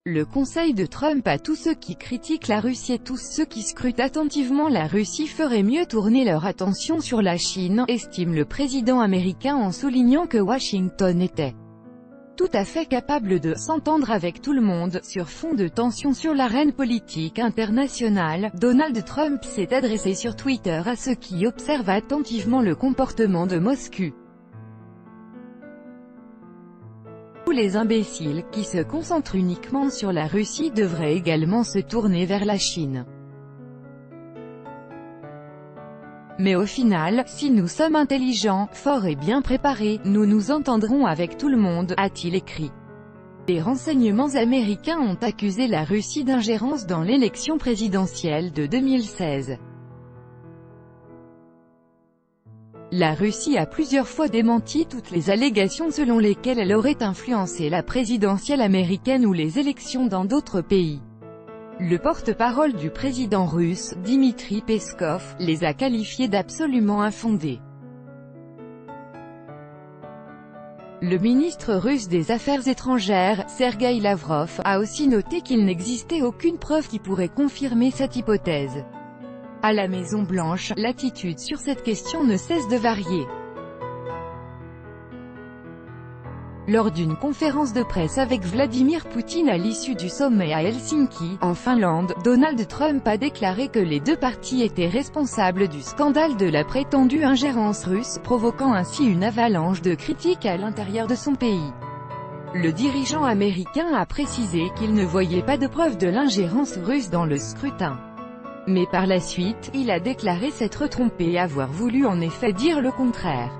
Le conseil de Trump à tous ceux qui critiquent la Russie et tous ceux qui scrutent attentivement la Russie feraient mieux tourner leur attention sur la Chine, estime le président américain en soulignant que Washington était tout à fait capable de s'entendre avec tout le monde. Sur fond de tension sur l'arène politique internationale, Donald Trump s'est adressé sur Twitter à ceux qui observent attentivement le comportement de Moscou. Tous les imbéciles, qui se concentrent uniquement sur la Russie devraient également se tourner vers la Chine. Mais au final, si nous sommes intelligents, forts et bien préparés, nous nous entendrons avec tout le monde, a-t-il écrit. Les renseignements américains ont accusé la Russie d'ingérence dans l'élection présidentielle de 2016. La Russie a plusieurs fois démenti toutes les allégations selon lesquelles elle aurait influencé la présidentielle américaine ou les élections dans d'autres pays. Le porte-parole du président russe, Dmitri Peskov, les a qualifiés d'absolument infondés. Le ministre russe des Affaires étrangères, Sergueï Lavrov, a aussi noté qu'il n'existait aucune preuve qui pourrait confirmer cette hypothèse. À la Maison-Blanche, l'attitude sur cette question ne cesse de varier. Lors d'une conférence de presse avec Vladimir Poutine à l'issue du sommet à Helsinki, en Finlande, Donald Trump a déclaré que les deux parties étaient responsables du scandale de la prétendue ingérence russe, provoquant ainsi une avalanche de critiques à l'intérieur de son pays. Le dirigeant américain a précisé qu'il ne voyait pas de preuve de l'ingérence russe dans le scrutin. Mais par la suite, il a déclaré s'être trompé et avoir voulu en effet dire le contraire.